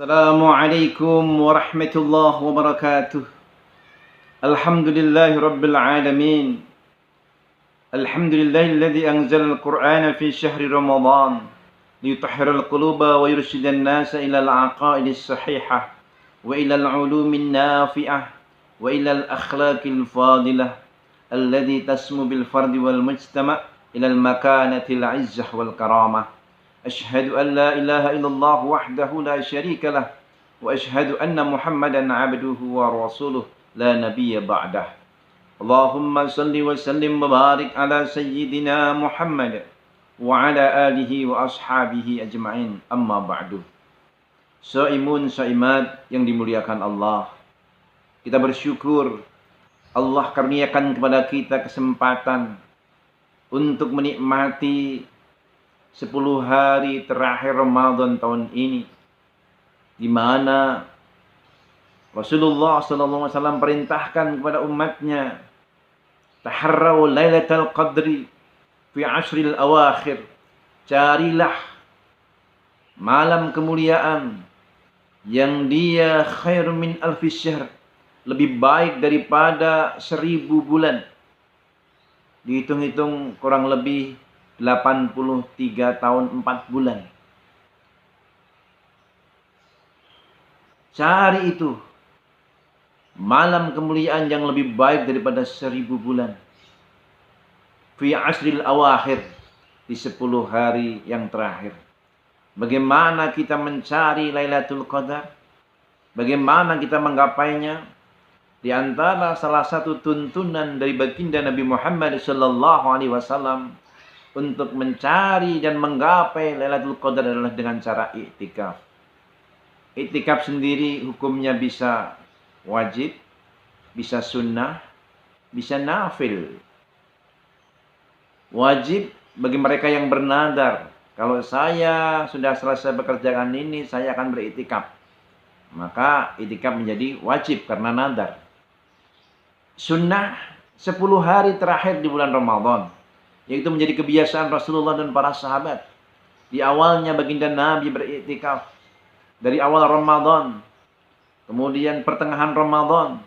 Assalamualaikum warahmatullahi wabarakatuh. Alhamdulillahi rabbil alamin. Alhamdulillahilladzi anzala al-Qur'ana fi syahri Ramadan liyutahhiral quluba wa yurshidan nasa ila al-aqaidis sahihah wa ila al-ulumin nafi'ah wa ila al-akhlaqil fadilah alladzi tasmu bil fardi wal mujtama' ila al-makanatil 'izzah wal karamah. أشهد أن لا إله إلا الله وحده لا شريك له وأشهد أن محمدا عبده ورسوله لا نبي بعده اللهم صل وسلم وبارك على سيدنا محمد وعلى آله وأصحابه أجمعين أما بعد. Shaimun syaimat yang dimuliakan Allah, kita bersyukur Allah karuniakan kepada kita kesempatan untuk menikmati 10 hari terakhir Ramadan tahun ini, di mana Rasulullah SAW perintahkan kepada umatnya, taharrau lailatul qadri fi ashril awakhir, carilah malam kemuliaan yang dia khair min alfi syahr, lebih baik daripada 1000 bulan. Dihitung-hitung kurang lebih 83 tahun 4 bulan. Cari itu malam kemuliaan yang lebih baik daripada 1000 bulan. Fi asril awakhir, di 10 hari yang terakhir. Bagaimana kita mencari Lailatul Qadar? Bagaimana kita menggapainya? Di antara salah satu tuntunan dari baginda Nabi Muhammad SAW untuk mencari dan menggapai Lailatul Qadar adalah dengan cara iktikaf. Iktikaf sendiri hukumnya bisa wajib, bisa sunnah, bisa nafil. Wajib bagi mereka yang bernadar, kalau saya sudah selesai pekerjaan ini, saya akan beriktikaf. Maka iktikaf menjadi wajib karena nadar. Sunnah 10 hari terakhir di bulan Ramadan, yaitu menjadi kebiasaan Rasulullah dan para sahabat. Di awalnya baginda Nabi beriktikaf dari awal Ramadan, kemudian pertengahan Ramadan.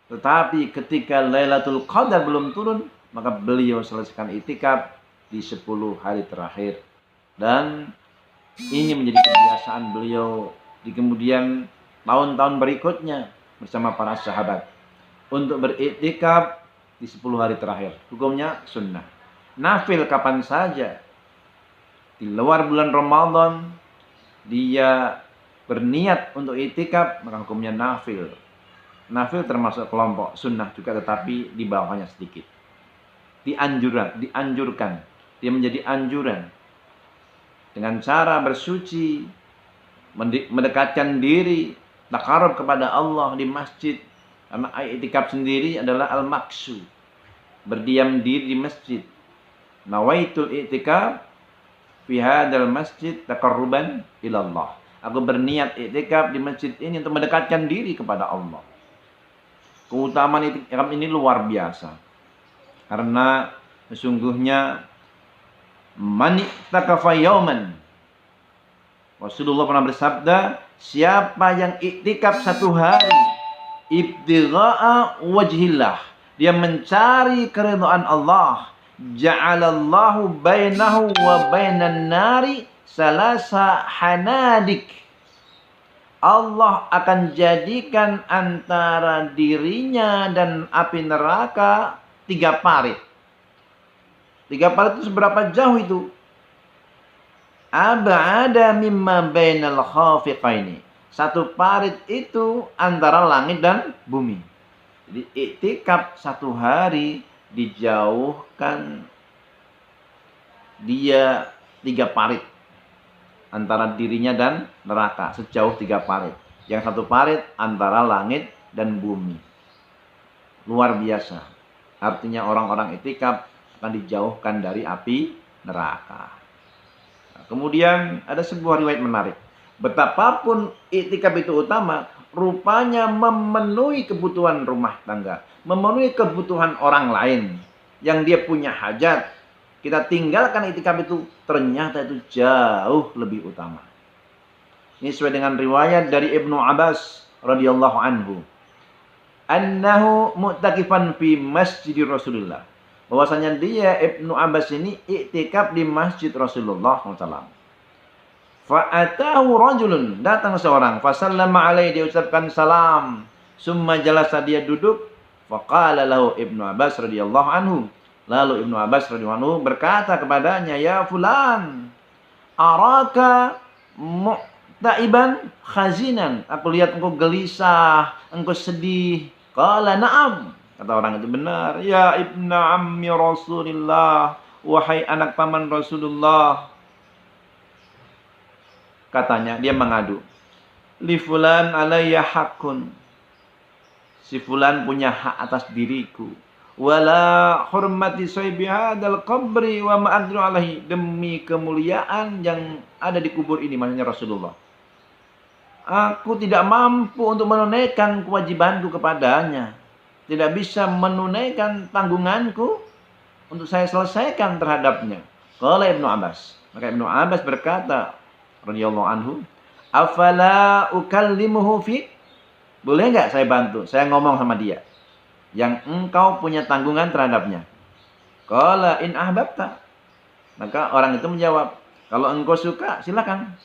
Tetapi ketika Lailatul Qadar belum turun, maka beliau selesaikan iktikaf di 10 hari terakhir. Dan ini menjadi kebiasaan beliau di kemudian tahun-tahun berikutnya bersama para sahabat untuk beriktikaf di 10 hari terakhir. Hukumnya sunnah. Nafil kapan saja. Di luar bulan Ramadan dia berniat untuk iktikaf, maka hukumnya nafil. Nafil termasuk kelompok sunnah juga, tetapi di bawahnya sedikit. Dianjurkan. Dia menjadi anjuran. Dengan cara bersuci, mendekatkan diri, takarub kepada Allah di masjid. Karena iktikaf sendiri adalah al-maqsud, berdiam diri di masjid. Nawaitul i'tikaf fi hadzal masjid taqarruban ila Allah. Aku berniat i'tikaf di masjid ini untuk mendekatkan diri kepada Allah. Keutamaan i'tikaf ini luar biasa. Karena sesungguhnya man i'takafa yauman, Rasulullah pernah bersabda, siapa yang i'tikaf 1 hari ibtigha'a wajhillah, dia mencari keridhaan Allah, ja'alallahu bainahu wa bainan nari salasa hanadik. Allah akan jadikan antara dirinya dan api neraka 3 parit. 3 parit itu seberapa jauh itu? Ab'ada mimma bainal khafiqaini. 1 parit itu antara langit dan bumi. Jadi iktikaf 1 hari dijauhkan dia 3 parit antara dirinya dan neraka, sejauh 3 parit. Yang 1 parit antara langit dan bumi. Luar biasa. Artinya orang-orang iktikaf akan dijauhkan dari api neraka. Nah, kemudian ada sebuah riwayat menarik. Betapapun iktikaf itu utama, rupanya memenuhi kebutuhan rumah tangga, memenuhi kebutuhan orang lain yang dia punya hajat, kita tinggalkan iktikaf itu, ternyata itu jauh lebih utama. Ini sesuai dengan riwayat dari Ibnu Abbas radhiyallahu anhu. Annahu mu'takifan fi masjid Rasulullah. Bahwasanya dia Ibnu Abbas ini iktikaf di masjid Rasulullah SAW. Fa'atahu rajulun, datang seorang, fasallama alaihi, dia ucapkan salam. Summa jalasa, dia duduk. Faqala lahu Ibnu Abbas radhiyallahu anhu. Lalu Ibnu Abbas radhiyallahu anhu berkata kepadanya, ya fulan, araka mu'taiban khazinan. Aku lihat engkau gelisah, engkau sedih. Qala na'am. Kata orang itu, benar. Ya ibna ammi Rasulillah, wahai anak paman Rasulullah. Katanya, dia mengadu. Li fulan alayya hakun. Si fulan punya hak atas diriku. Wala hurmati saybi hadal qabri wa ma'adru alaihi. Demi kemuliaan yang ada di kubur ini, maksudnya Rasulullah. Aku tidak mampu untuk menunaikan kewajibanku kepadanya. Tidak bisa menunaikan tanggunganku untuk saya selesaikan terhadapnya. Qala Ibnu Abbas. Maka Ibnu Abbas berkata, radhiyallahu anhu, afala ukallimuhu fi? Boleh enggak saya bantu? Saya ngomong sama dia yang engkau punya tanggungan terhadapnya. Qala in ahbabta. Maka orang itu menjawab, kalau engkau suka silakan.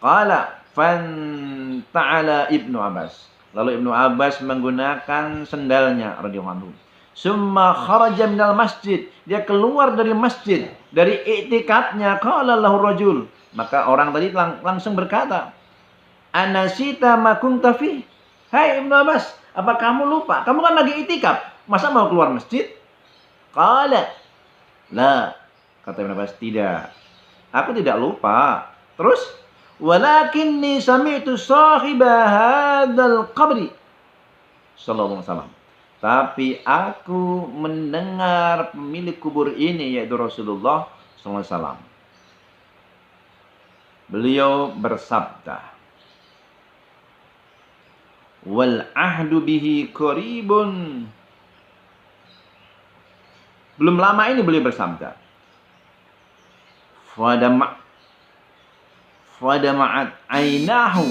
Qala fan ta'ala Ibnu Abbas. Lalu Ibnu Abbas menggunakan sendalnya radhiyallahu anhu. Summa kharaja minal masjid. Dia keluar dari masjid, dari i'tikafnya. Qala lahu rajul. Maka orang tadi langsung berkata, anasita ma kunta fi? Hai Ibnu Abbas, apa kamu lupa? Kamu kan lagi i'tikaf. Masa mau keluar masjid? Qala la. Kata Ibnu Abbas, tidak. Aku tidak lupa. Terus, walakinni sami'tu sahiba hadzal qabri sallallahu alaihi wasallam. Tapi aku mendengar pemilik kubur ini, yaitu Rasulullah sallallahu alaihi wasallam. Beliau bersabda, wal ahdu bihi qaribun. Belum lama ini beliau bersabda, fadama'at ainahu.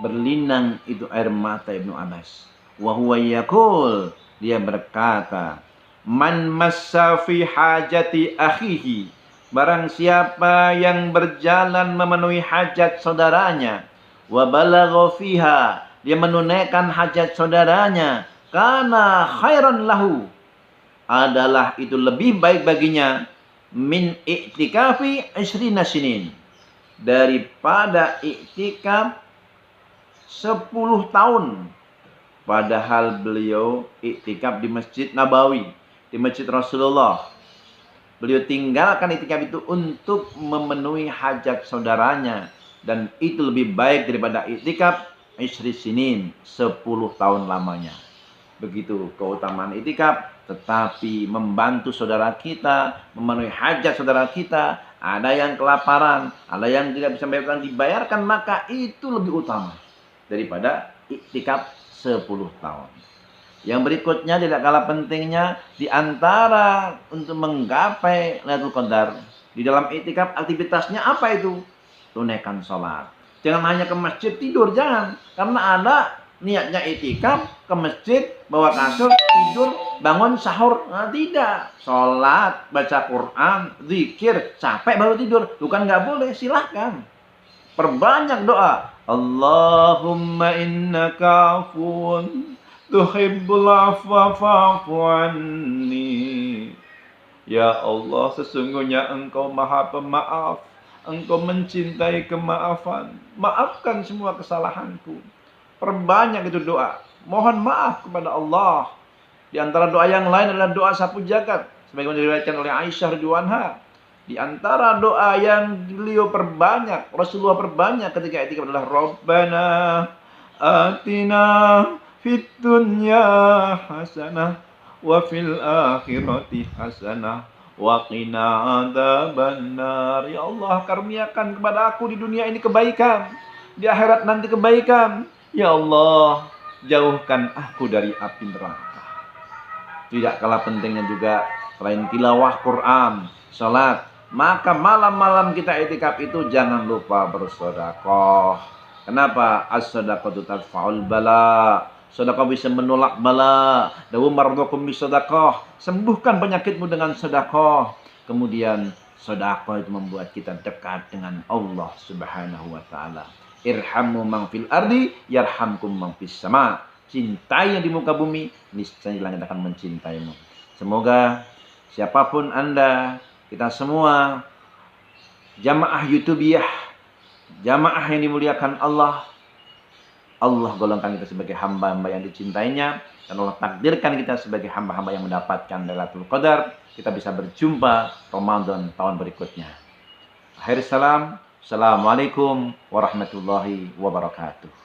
Berlinang itu air mata Ibnu Abbas. Wa huwa yaqul, dia berkata, man massa fi hajati akhihi. Barang siapa yang berjalan memenuhi hajat saudaranya, wa balagha fiha, dia menunaikan hajat saudaranya, kana khairan lahu, adalah itu lebih baik baginya, min i'tikafi 20 sinin, daripada i'tikaf 10 tahun. Padahal beliau i'tikaf di Masjid Nabawi, di Masjid Rasulullah. Beliau tinggalkan i'tikaf itu untuk memenuhi hajat saudaranya, dan itu lebih baik daripada i'tikaf 20 sinin, 10 tahun lamanya. Begitu keutamaan i'tikaf. Tetapi membantu saudara kita, memenuhi hajat saudara kita, ada yang kelaparan, ada yang tidak bisa dibayarkan, maka itu lebih utama daripada i'tikaf 10 tahun. Yang berikutnya tidak kalah pentingnya, di antara untuk menggapai Lailatul Qadar, di dalam i'tikaf aktivitasnya apa itu? Tunaikan sholat. Jangan hanya ke masjid tidur, jangan. Karena ada niatnya i'tikaf, ke masjid, bawa kasur, tidur, bangun sahur. Nah, tidak. Sholat, baca Quran, zikir, capek baru tidur. Bukan nggak boleh, silahkan. Perbanyak doa. Allahumma innaka afuun tuhibbul afwa fa'fu anni. Ya Allah, sesungguhnya Engkau Maha Pemaaf. Engkau mencintai kemaafan. Maafkan semua kesalahanku. Perbanyak itu doa. Mohon maaf kepada Allah. Di antara doa yang lain adalah doa sapu jagat, sebagaimana diriwayatkan oleh Aisyah radhiyallahu anha. Di antara doa yang beliau perbanyak, Rasulullah perbanyak ketika i'tikaf adalah Rabbana atina fid dunya hasanah wa fil akhirati hasanah wa qina adzabannar. Ya Allah, karuniakan kepada aku di dunia ini kebaikan, di akhirat nanti kebaikan. Ya Allah, jauhkan aku dari api neraka. Tidak kalah pentingnya juga selain tilawah Quran, salat, Maka malam-malam kita itikaf itu jangan lupa bersedekah. Kenapa? As-sadaqatu tadfa'ul bala. Sedekah bisa menolak bala. Dawu mardukum bisedekah. Sembuhkan penyakitmu dengan sedekah. Kemudian sedekah itu membuat kita dekat dengan Allah Subhanahu wa taala. Irhamu man fil ardi yarhamkum man fis sama. Cintai yang di muka bumi, niscaya langit akan mencintaimu. Semoga siapapun Anda, kita semua jamaah YouTubiah, jamaah yang dimuliakan Allah, Allah golongkan kita sebagai hamba-hamba yang dicintainya, dan Allah takdirkan kita sebagai hamba-hamba yang mendapatkan Lailatul Qadar. Kita bisa berjumpa Ramadan tahun berikutnya. Akhir salam. Assalamualaikum warahmatullahi wabarakatuh.